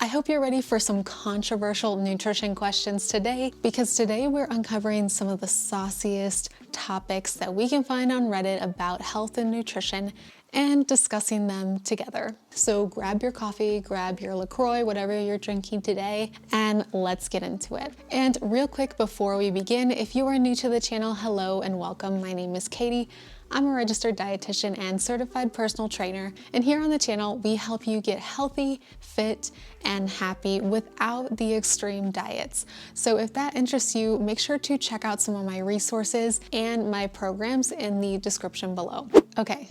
hope you're ready for some controversial nutrition questions today, because today we're uncovering some of the sauciest topics that we can find on Reddit about health and nutrition and discussing them together. So grab your coffee, grab your LaCroix, whatever you're drinking today, and let's get into it. And real quick before we begin, if you are new to the channel, hello and welcome. My name is Katie. I'm a registered dietitian and certified personal trainer, and here on the channel, we help you get healthy, fit, and happy without the extreme diets. So if that interests you, make sure to check out some of my resources and my programs in the description below. Okay,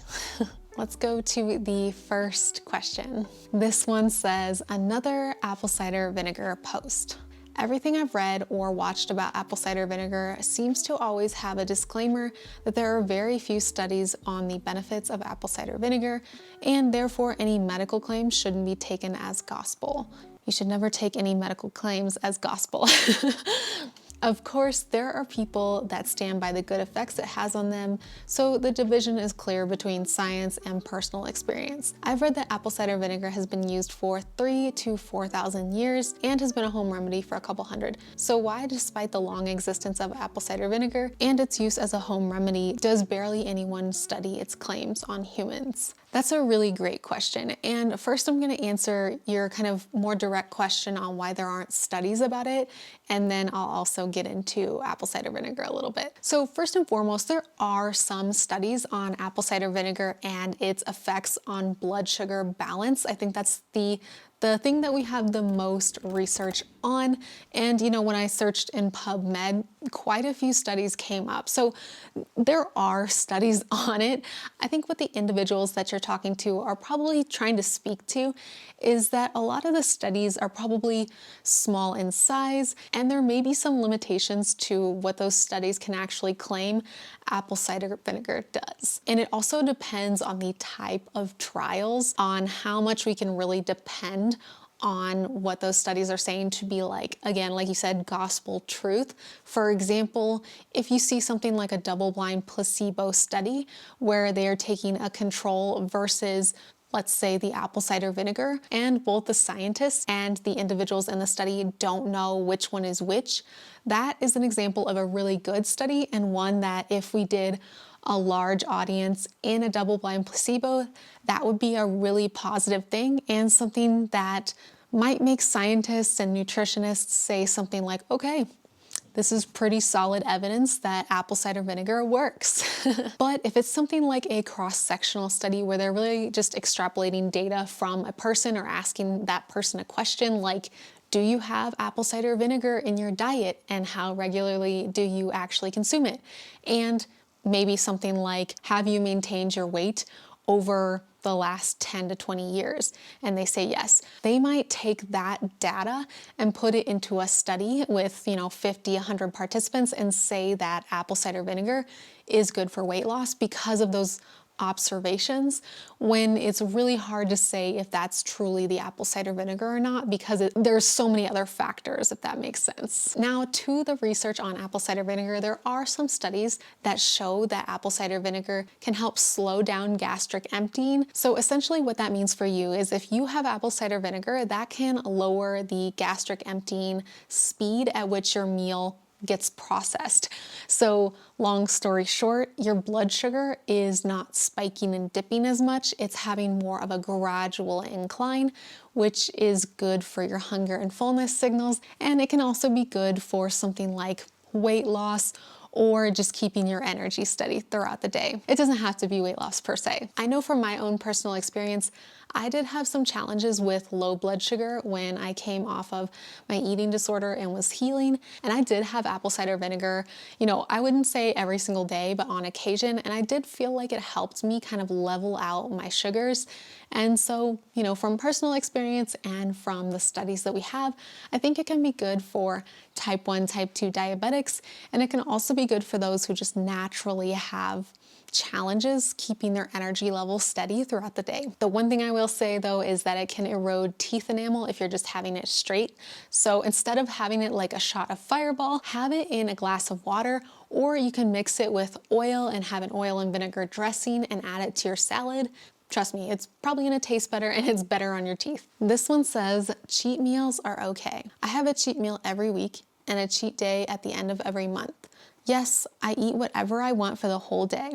let's go to the first question. This one says, another apple cider vinegar post. Everything I've read or watched about apple cider vinegar seems to always have a disclaimer that there are very few studies on the benefits of apple cider vinegar, and therefore any medical claims shouldn't be taken as gospel. You should never take any medical claims as gospel. Of course, there are people that stand by the good effects it has on them, so the division is clear between science and personal experience. I've read that apple cider vinegar has been used for 3,000 to 4,000 years and has been a home remedy for a couple hundred. So why, despite the long existence of apple cider vinegar and its use as a home remedy, does barely anyone study its claims on humans? That's a really great question. And first I'm going to answer your kind of more direct question on why there aren't studies about it. And then I'll also get into apple cider vinegar a little bit. So first and foremost, there are some studies on apple cider vinegar and its effects on blood sugar balance. I think that's the thing that we have the most research on. And you know, when I searched in PubMed, quite a few studies came up. So there are studies on it. I think what the individuals that you're talking to are probably trying to speak to is that a lot of the studies are probably small in size, and there may be some limitations to what those studies can actually claim apple cider vinegar does. And it also depends on the type of trials, on how much we can really depend on what those studies are saying to be, like, again, like you said, gospel truth. For example, if you see something like a double-blind placebo study where they are taking a control versus, let's say, the apple cider vinegar, and both the scientists and the individuals in the study don't know which one is which, that is an example of a really good study, and one that if we did a large audience in a double-blind placebo, that would be a really positive thing, and something that might make scientists and nutritionists say something like, okay, this is pretty solid evidence that apple cider vinegar works. But if it's something like a cross-sectional study where they're really just extrapolating data from a person or asking that person a question like, do you have apple cider vinegar in your diet, and how regularly do you actually consume it? And maybe something like, have you maintained your weight over the last 10 to 20 years? And they say yes. They might take that data and put it into a study with, 50, 100 participants and say that apple cider vinegar is good for weight loss because of those observations, when it's really hard to say if that's truly the apple cider vinegar or not, because there's so many other factors, if that makes sense. Now, to the research on apple cider vinegar, there are some studies that show that apple cider vinegar can help slow down gastric emptying. So essentially what that means for you is if you have apple cider vinegar, that can lower the gastric emptying speed at which your meal gets processed. So long story short, your blood sugar is not spiking and dipping as much. It's having more of a gradual incline, which is good for your hunger and fullness signals. And it can also be good for something like weight loss or just keeping your energy steady throughout the day. It doesn't have to be weight loss per se. I know from my own personal experience, I did have some challenges with low blood sugar when I came off of my eating disorder and was healing. And I did have apple cider vinegar, I wouldn't say every single day, but on occasion. And I did feel like it helped me kind of level out my sugars. And so, from personal experience and from the studies that we have, I think it can be good for type 1, type 2 diabetics. And it can also be good for those who just naturally have challenges keeping their energy level steady throughout the day. The one thing I will say though is that it can erode teeth enamel if you're just having it straight. So instead of having it like a shot of Fireball, have it in a glass of water, or you can mix it with oil and have an oil and vinegar dressing and add it to your salad. Trust me, it's probably gonna taste better and it's better on your teeth. This one says, cheat meals are okay. I have a cheat meal every week and a cheat day at the end of every month. Yes, I eat whatever I want for the whole day.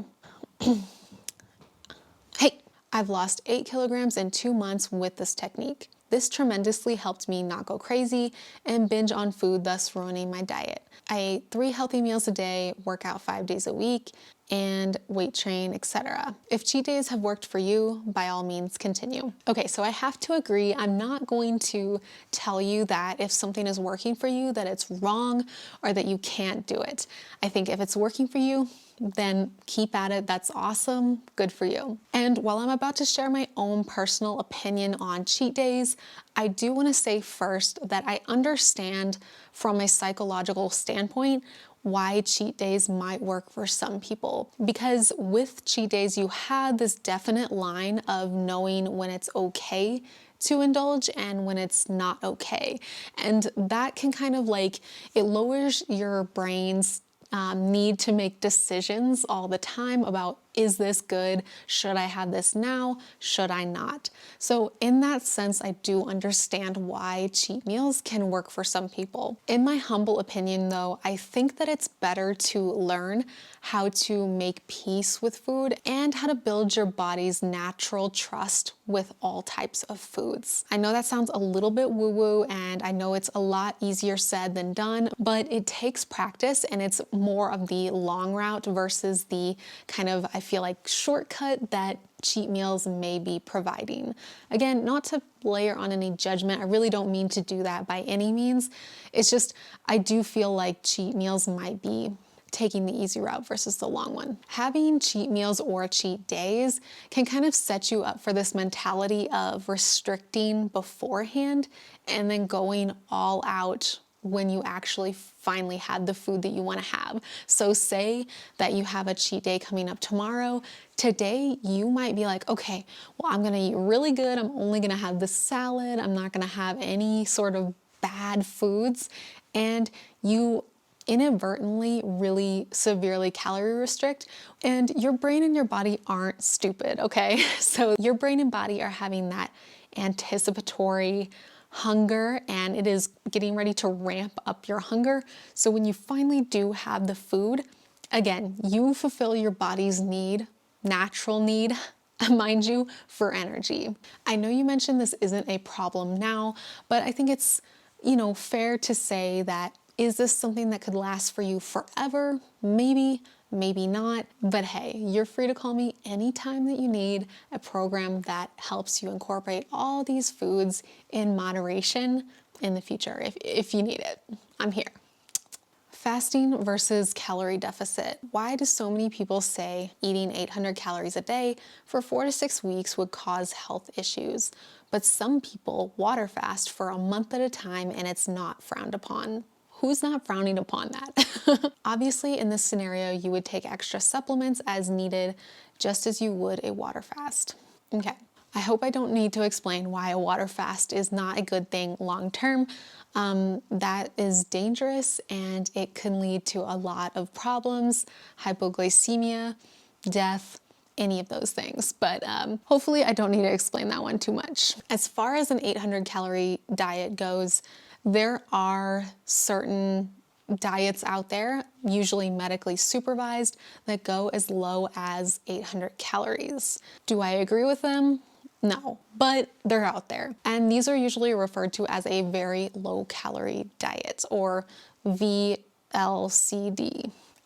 Hey, I've lost 8 kilograms in 2 months with this technique. This tremendously helped me not go crazy and binge on food, thus ruining my diet. I ate 3 healthy meals a day, work out 5 days a week, and weight train, etc. If cheat days have worked for you, by all means continue. Okay, so I have to agree, I'm not going to tell you that if something is working for you, that it's wrong or that you can't do it. I think if it's working for you, then keep at it. That's awesome. Good for you. And while I'm about to share my own personal opinion on cheat days, I do want to say first that I understand from a psychological standpoint why cheat days might work for some people. Because with cheat days, you have this definite line of knowing when it's okay to indulge and when it's not okay. And that can kind of like, it lowers your brain's need to make decisions all the time about, is this good? Should I have this now? Should I not? So in that sense, I do understand why cheat meals can work for some people. In my humble opinion though, I think that it's better to learn how to make peace with food and how to build your body's natural trust with all types of foods. I know that sounds a little bit woo-woo and I know it's a lot easier said than done, but it takes practice and it's more of the long route versus the kind of, I feel like, shortcut that cheat meals may be providing. Again, not to layer on any judgment, I really don't mean to do that by any means. It's just, I do feel like cheat meals might be taking the easy route versus the long one. Having cheat meals or cheat days can kind of set you up for this mentality of restricting beforehand and then going all out when you actually finally had the food that you want to have. So say that you have a cheat day coming up tomorrow. Today, you might be like, okay, well, I'm gonna eat really good. I'm only gonna have the salad. I'm not gonna have any sort of bad foods. And you inadvertently really severely calorie restrict, and your brain and your body aren't stupid, okay? So your brain and body are having that anticipatory hunger and it is getting ready to ramp up your hunger. So when you finally do have the food, again, you fulfill your body's need, natural need, mind you, for energy. I know you mentioned this isn't a problem now, but I think it's, fair to say that, is this something that could last for you forever? Maybe, maybe not. But hey, you're free to call me anytime that you need a program that helps you incorporate all these foods in moderation in the future if you need it. I'm here. Fasting versus calorie deficit. Why do so many people say eating 800 calories a day for 4 to 6 weeks would cause health issues? But some people water fast for a month at a time and it's not frowned upon. Who's not frowning upon that? Obviously, in this scenario, you would take extra supplements as needed, just as you would a water fast. Okay, I hope I don't need to explain why a water fast is not a good thing long term. That is dangerous and it can lead to a lot of problems, hypoglycemia, death, any of those things. But hopefully I don't need to explain that one too much. As far as an 800 calorie diet goes, there are certain diets out there, usually medically supervised, that go as low as 800 calories. Do I agree with them? No, but they're out there. And these are usually referred to as a very low calorie diet, or VLCD,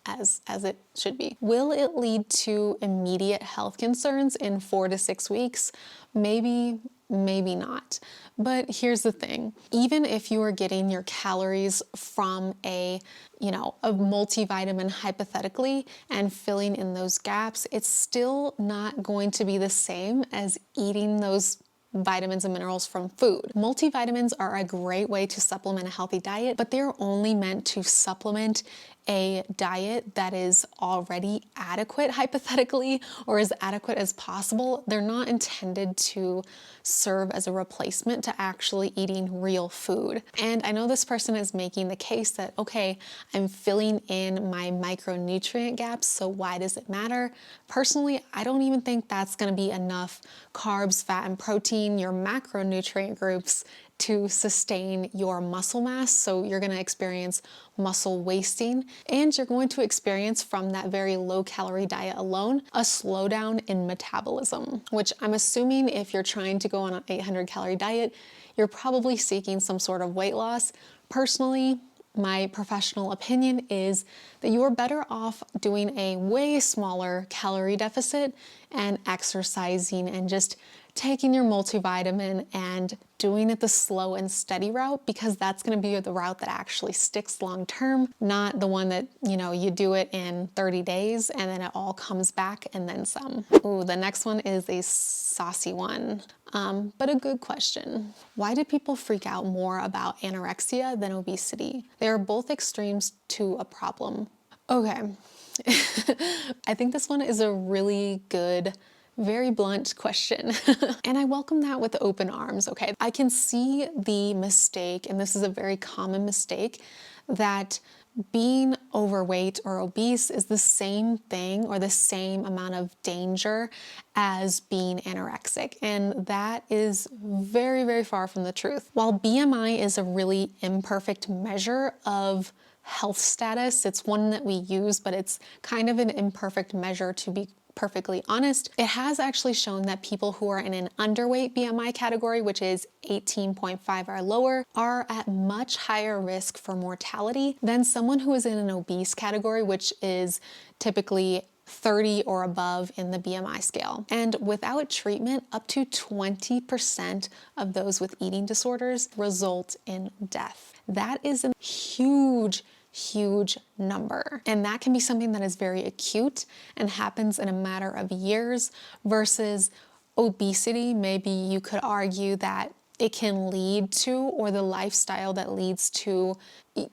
as it should be. Will it lead to immediate health concerns in 4 to 6 weeks? Maybe, maybe not. But here's the thing, even if you are getting your calories from a multivitamin hypothetically and filling in those gaps, it's still not going to be the same as eating those vitamins and minerals from food. Multivitamins are a great way to supplement a healthy diet, but they're only meant to supplement a diet that is already adequate, hypothetically, or as adequate as possible. They're not intended to serve as a replacement to actually eating real food. And I know this person is making the case that, okay, I'm filling in my micronutrient gaps, so why does it matter? Personally, I don't even think that's going to be enough carbs, fat, and protein, your macronutrient groups, to sustain your muscle mass. So you're going to experience muscle wasting, and you're going to experience, from that very low calorie diet alone, a slowdown in metabolism, which I'm assuming if you're trying to go on an 800 calorie diet, you're probably seeking some sort of weight loss. Personally, my professional opinion is that you are better off doing a way smaller calorie deficit and exercising and just taking your multivitamin and doing it the slow and steady route, because that's going to be the route that actually sticks long term, not the one that, you do it in 30 days and then it all comes back and then some. Ooh, the next one is a saucy one, but a good question. Why do people freak out more about anorexia than obesity? They are both extremes to a problem. Okay, I think this one is a really good, very blunt question. And I welcome that with open arms, okay? I can see the mistake, and this is a very common mistake, that being overweight or obese is the same thing or the same amount of danger as being anorexic. And that is very, very far from the truth. While BMI is a really imperfect measure of health status, it's one that we use, but it's kind of an imperfect measure, to be perfectly honest. It has actually shown that people who are in an underweight BMI category, which is 18.5 or lower, are at much higher risk for mortality than someone who is in an obese category, which is typically 30 or above in the BMI scale. And without treatment, up to 20% of those with eating disorders result in death. That is a huge number. And that can be something that is very acute and happens in a matter of years, versus obesity. Maybe you could argue that it can lead to, or the lifestyle that leads to,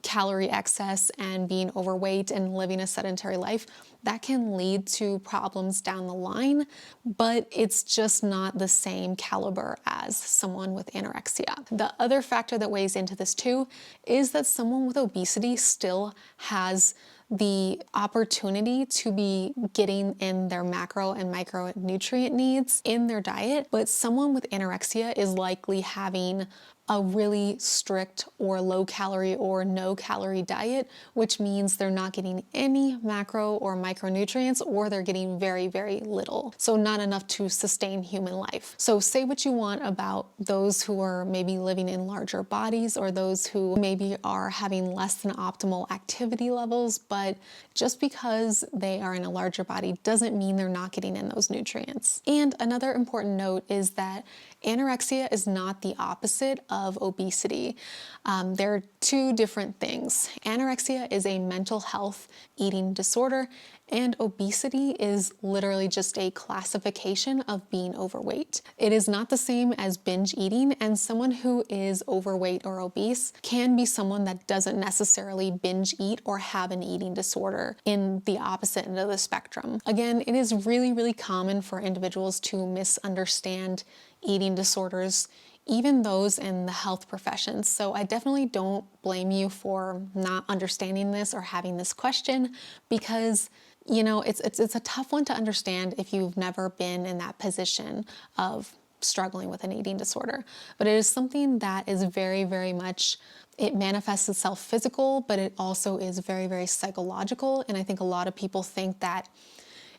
calorie excess and being overweight and living a sedentary life, that can lead to problems down the line, but it's just not the same caliber as someone with anorexia. The other factor that weighs into this too is that someone with obesity still has the opportunity to be getting in their macro and micronutrient needs in their diet, but someone with anorexia is likely having a really strict or low calorie or no calorie diet, which means they're not getting any macro or micronutrients, or they're getting very, very little. So not enough to sustain human life. So say what you want about those who are maybe living in larger bodies, or those who maybe are having less than optimal activity levels, but just because they are in a larger body doesn't mean they're not getting in those nutrients. And another important note is that anorexia is not the opposite of obesity. They're two different things. Anorexia is a mental health eating disorder, and obesity is literally just a classification of being overweight. It is not the same as binge eating, and someone who is overweight or obese can be someone that doesn't necessarily binge eat or have an eating disorder in the opposite end of the spectrum. Again, it is really, really common for individuals to misunderstand eating disorders, even those in the health professions. So I definitely don't blame you for not understanding this or having this question, because it's a tough one to understand if you've never been in that position of struggling with an eating disorder. But it is something that is very, very much, it manifests itself physical, but it also is very, very psychological. And I think a lot of people think that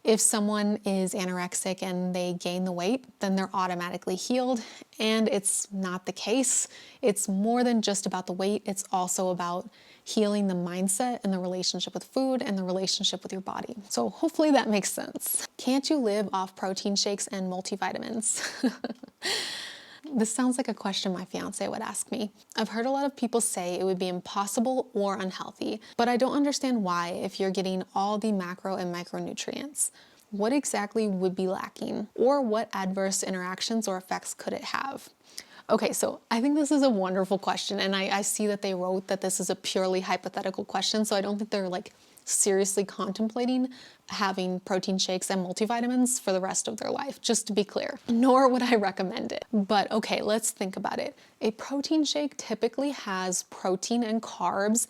if someone is anorexic and they gain the weight, then they're automatically healed. And it's not the case. It's more than just about the weight. It's also about healing the mindset and the relationship with food and the relationship with your body. So hopefully that makes sense. Can't you live off protein shakes and multivitamins? This sounds like a question my fiance would ask me. I've heard a lot of people say it would be impossible or unhealthy, but I don't understand why if you're getting all the macro and micronutrients. what exactly would be lacking? Or what adverse interactions or effects could it have? Okay, so I think this is a wonderful question, and I see that they wrote that this is a purely hypothetical question, so I don't think they're like seriously contemplating having protein shakes and multivitamins for the rest of their life, just to be clear. Nor would I recommend it. But okay, let's think about it. A protein shake typically has protein and carbs.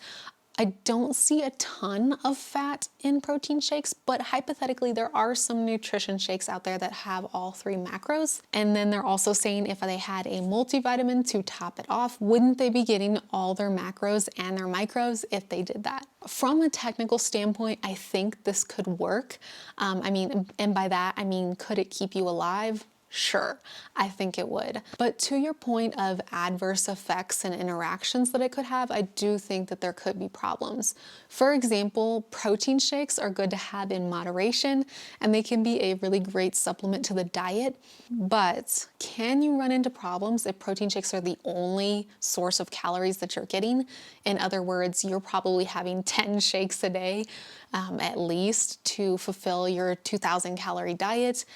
I don't see a ton of fat in protein shakes, but hypothetically there are some nutrition shakes out there that have all three macros. And then they're also saying if they had a multivitamin to top it off, wouldn't they be getting all their macros and their micros if they did that? From a technical standpoint, I think this could work. And by that, I mean, could it keep you alive? Sure, I think it would. But to your point of adverse effects and interactions that it could have, I do think that there could be problems. For example, protein shakes are good to have in moderation, and they can be a really great supplement to the diet. But can you run into problems if protein shakes are the only source of calories that you're getting? In other words, you're probably having 10 shakes a day at least to fulfill your 2,000 calorie diet.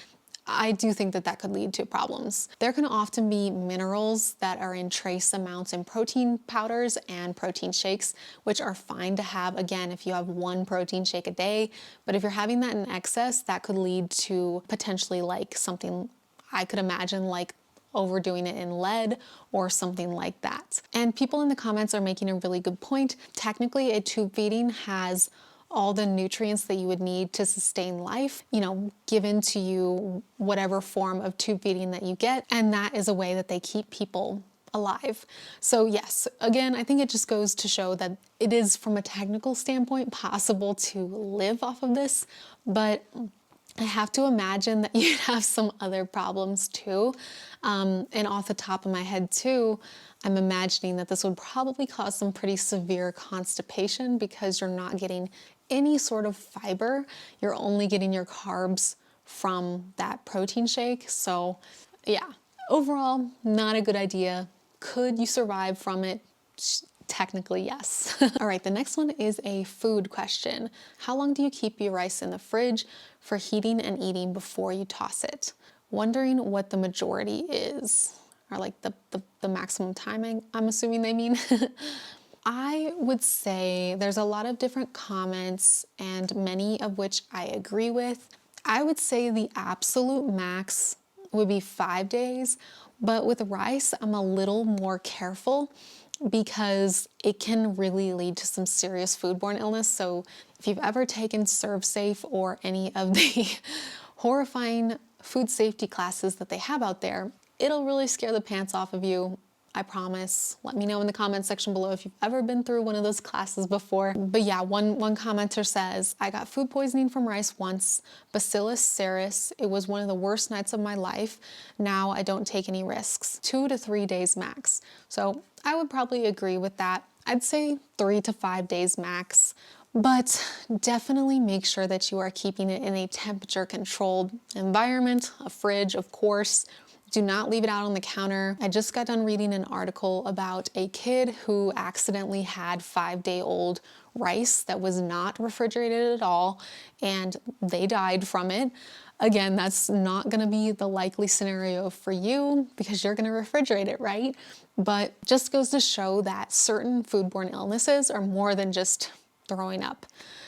I do think that that could lead to problems. There can often be minerals that are in trace amounts in protein powders and protein shakes, which are fine to have, again, if you have one protein shake a day. But if you're having that in excess, that could lead to potentially like something I could imagine like overdoing it in lead or something like that. And people in the comments are making a really good point. Technically, a tube feeding has all the nutrients that you would need to sustain life, given to you whatever form of tube feeding that you get. And that is a way that they keep people alive. So yes, again, I think it just goes to show that it is from a technical standpoint possible to live off of this, but I have to imagine that you'd have some other problems too. And off the top of my head too, I'm imagining that this would probably cause some pretty severe constipation because you're not getting any sort of fiber. You're only getting your carbs from that protein shake. So yeah, overall, not a good idea. Could you survive from it? Technically, yes. All right, the next one is a food question. How long do you keep your rice in the fridge for heating and eating before you toss it? Wondering what the majority is, or like the maximum timing, I'm assuming they mean. I would say there's a lot of different comments and many of which I agree with. I would say the absolute max would be 5 days, but with rice, I'm a little more careful because it can really lead to some serious foodborne illness. So if you've ever taken ServeSafe or any of the horrifying food safety classes that they have out there, it'll really scare the pants off of you. I promise. Let me know in the comment section below if you've ever been through one of those classes before. But yeah, one commenter says, I got food poisoning from rice once, Bacillus cereus. It was one of the worst nights of my life. Now I don't take any risks. 2 to 3 days max. So I would probably agree with that. I'd say 3 to 5 days max. But definitely make sure that you are keeping it in a temperature controlled environment, a fridge, of course. Do not leave it out on the counter. I just got done reading an article about a kid who accidentally had 5-day-old rice that was not refrigerated at all, and they died from it. Again, that's not gonna be the likely scenario for you because you're gonna refrigerate it, right? But just goes to show that certain foodborne illnesses are more than just throwing up.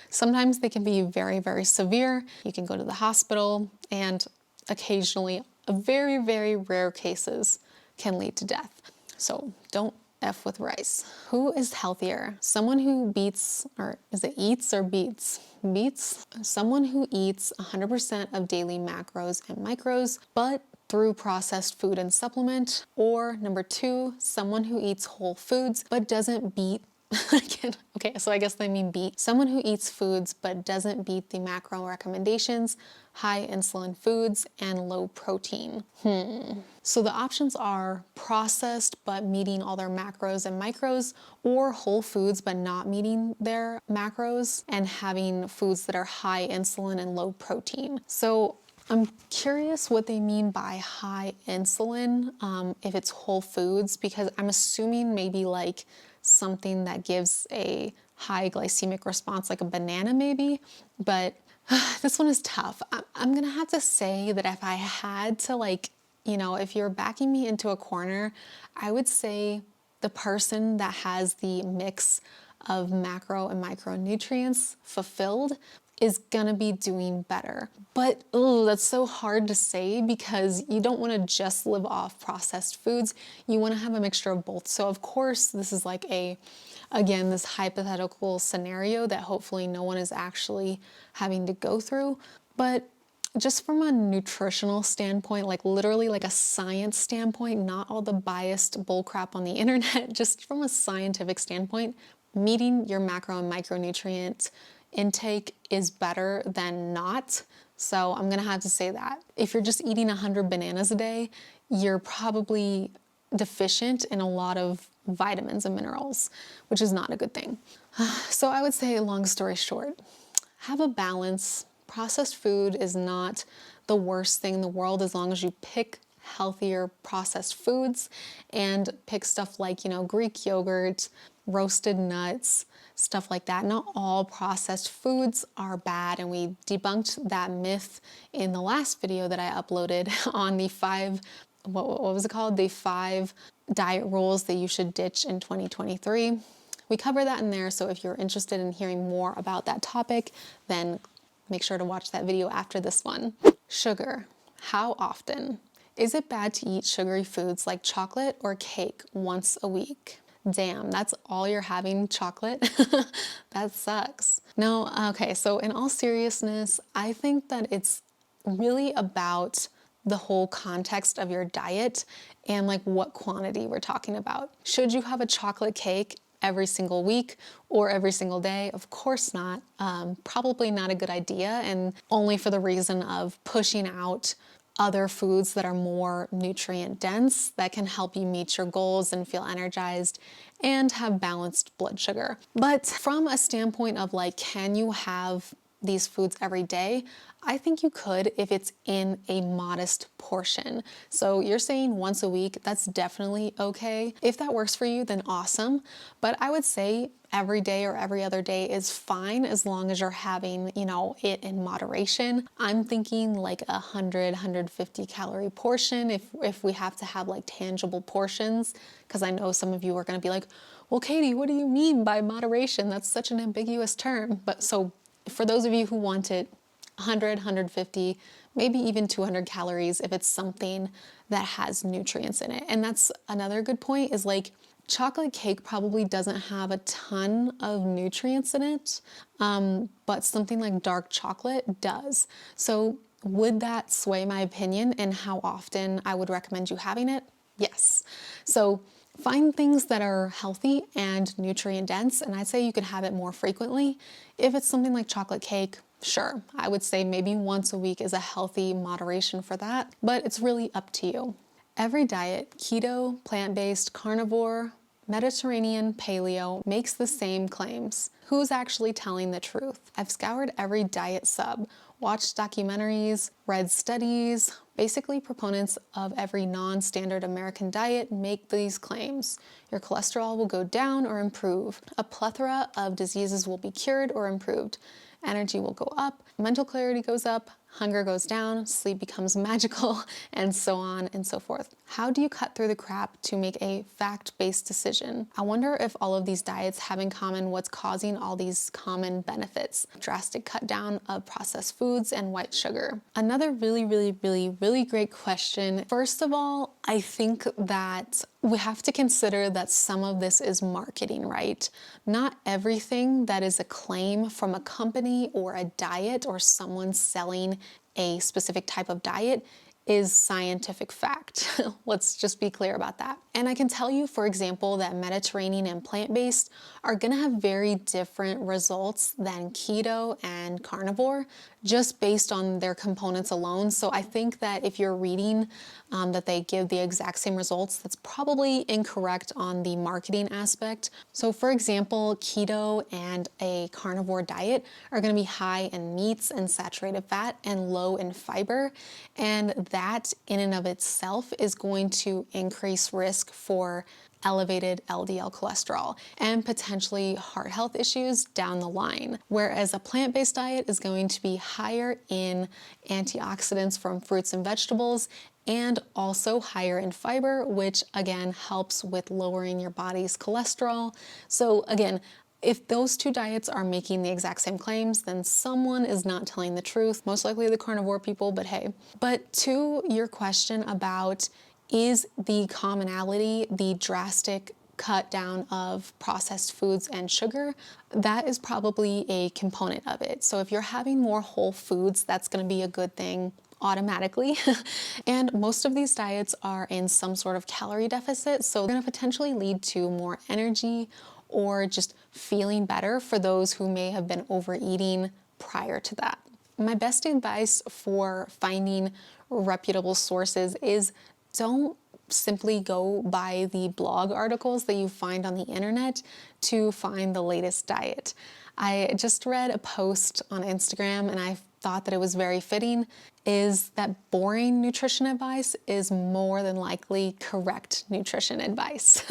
Sometimes they can be very, very severe. You can go to the hospital, and occasionally, very, very rare cases can lead to death. So don't F with rice. Who is healthier? Someone who beats, or is it eats or beats? Beats? Someone who eats 100% of daily macros and micros, but through processed food and supplement. Or number 2, someone who eats whole foods, but doesn't beat okay, so I guess they mean beat. Someone who eats foods but doesn't beat the macro recommendations, high insulin foods, and low protein. So the options are processed but meeting all their macros and micros, or whole foods but not meeting their macros and having foods that are high insulin and low protein. So I'm curious what they mean by high insulin, if it's whole foods, because I'm assuming maybe like something that gives a high glycemic response, like a banana maybe, but This one is tough. I'm gonna have to say that if I had to, like, if you're backing me into a corner, I would say the person that has the mix of macro and micronutrients fulfilled is gonna be doing better. But that's so hard to say because you don't wanna just live off processed foods. You wanna have a mixture of both. So of course, this is like again, this hypothetical scenario that hopefully no one is actually having to go through. But just from a nutritional standpoint, like literally like a science standpoint, not all the biased bullcrap on the internet, just from a scientific standpoint, meeting your macro and micronutrient intake is better than not. So I'm gonna have to say that. If you're just eating 100 bananas a day, you're probably deficient in a lot of vitamins and minerals, which is not a good thing. So I would say, long story short, have a balance. Processed food is not the worst thing in the world as long as you pick healthier processed foods and pick stuff like, Greek yogurt, roasted nuts, stuff like that. Not all processed foods are bad, and we debunked that myth in the last video that I uploaded on the 5, what was it called? The 5 diet rules that you should ditch in 2023. We cover that in there, so if you're interested in hearing more about that topic, then make sure to watch that video after this one. Sugar. How often? Is it bad to eat sugary foods like chocolate or cake once a week? Damn, that's all you're having, chocolate? That sucks. No, okay, so in all seriousness, I think that it's really about the whole context of your diet and like what quantity we're talking about. Should you have a chocolate cake every single week or every single day? Of course not. Probably not a good idea, and only for the reason of pushing out other foods that are more nutrient dense that can help you meet your goals and feel energized and have balanced blood sugar. But from a standpoint of like, can you have these foods every day? I think you could if it's in a modest portion. So you're saying once a week, that's definitely okay. If that works for you, then awesome. But I would say every day or every other day is fine as long as you're having, it in moderation. I'm thinking like 150 calorie portion if we have to have like tangible portions, because I know some of you are going to be like, well, Katie, what do you mean by moderation? That's such an ambiguous term. But so for those of you who want it, 100, 150, maybe even 200 calories if it's something that has nutrients in it. And that's another good point, is like chocolate cake probably doesn't have a ton of nutrients in it, but something like dark chocolate does. So would that sway my opinion and how often I would recommend you having it? Yes. So find things that are healthy and nutrient dense, and I'd say you could have it more frequently. If it's something like chocolate cake, sure, I would say maybe once a week is a healthy moderation for that, but it's really up to you. Every diet, keto, plant-based, carnivore, Mediterranean, paleo, makes the same claims. Who's actually telling the truth? I've scoured every diet sub, watched documentaries, read studies. Basically, proponents of every non-standard American diet make these claims. Your cholesterol will go down or improve. A plethora of diseases will be cured or improved. Energy will go up, mental clarity goes up, hunger goes down, sleep becomes magical, and so on and so forth. How do you cut through the crap to make a fact-based decision? I wonder if all of these diets have in common what's causing all these common benefits. Drastic cut down of processed foods and white sugar. Another really great question. First of all, I think that we have to consider that some of this is marketing, right? Not everything that is a claim from a company or a diet or someone selling a specific type of diet is scientific fact. Let's just be clear about that. And I can tell you, for example, that Mediterranean and plant-based are gonna have very different results than keto and carnivore, just based on their components alone. So I think that if you're reading that they give the exact same results, that's probably incorrect on the marketing aspect. So for example, keto and a carnivore diet are gonna be high in meats and saturated fat and low in fiber. And that in and of itself is going to increase risk for elevated LDL cholesterol and potentially heart health issues down the line. Whereas a plant-based diet is going to be higher in antioxidants from fruits and vegetables and also higher in fiber, which again helps with lowering your body's cholesterol. So again, if those two diets are making the exact same claims, then someone is not telling the truth, most likely the carnivore people, but hey. But to your question about, is the commonality the drastic cut down of processed foods and sugar? That is probably a component of it. So if you're having more whole foods, that's going to be a good thing automatically. And most of these diets are in some sort of calorie deficit, so they're going to potentially lead to more energy or just feeling better for those who may have been overeating prior to that. My best advice for finding reputable sources is don't simply go by the blog articles that you find on the internet to find the latest diet. I just read a post on Instagram and I thought that it was very fitting, is that boring nutrition advice is more than likely correct nutrition advice.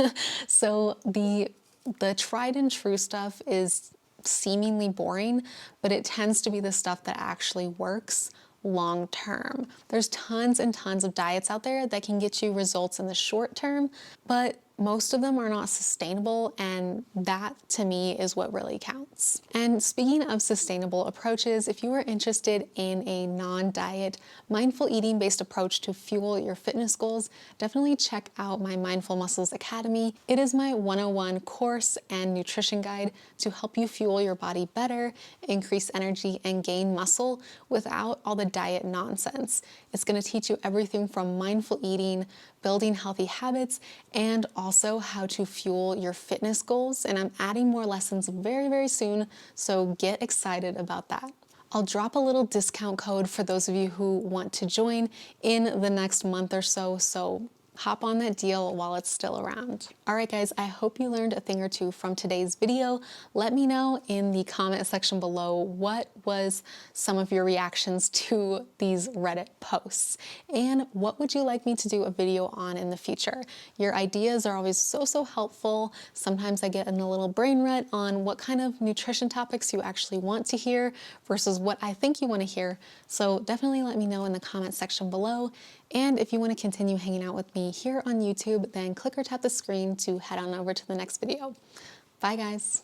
So the tried and true stuff is seemingly boring, but it tends to be the stuff that actually works long term. There's tons and tons of diets out there that can get you results in the short term, but most of them are not sustainable, and that to me is what really counts. And speaking of sustainable approaches, if you are interested in a non-diet, mindful eating based approach to fuel your fitness goals, definitely check out my Mindful Muscles Academy. It is my 101 course and nutrition guide to help you fuel your body better, increase energy, and gain muscle without all the diet nonsense. It's going to teach you everything from mindful eating, building healthy habits, and also how to fuel your fitness goals. And I'm adding more lessons very, very soon, so get excited about that. I'll drop a little discount code for those of you who want to join in the next month or so, so hop on that deal while it's still around. All right, guys, I hope you learned a thing or two from today's video. Let me know in the comment section below what was some of your reactions to these Reddit posts, and what would you like me to do a video on in the future? Your ideas are always so helpful. Sometimes I get in a little brain rut on what kind of nutrition topics you actually want to hear versus what I think you want to hear. So definitely let me know in the comment section below. And if you want to continue hanging out with me here on YouTube, then click or tap the screen to head on over to the next video. Bye, guys.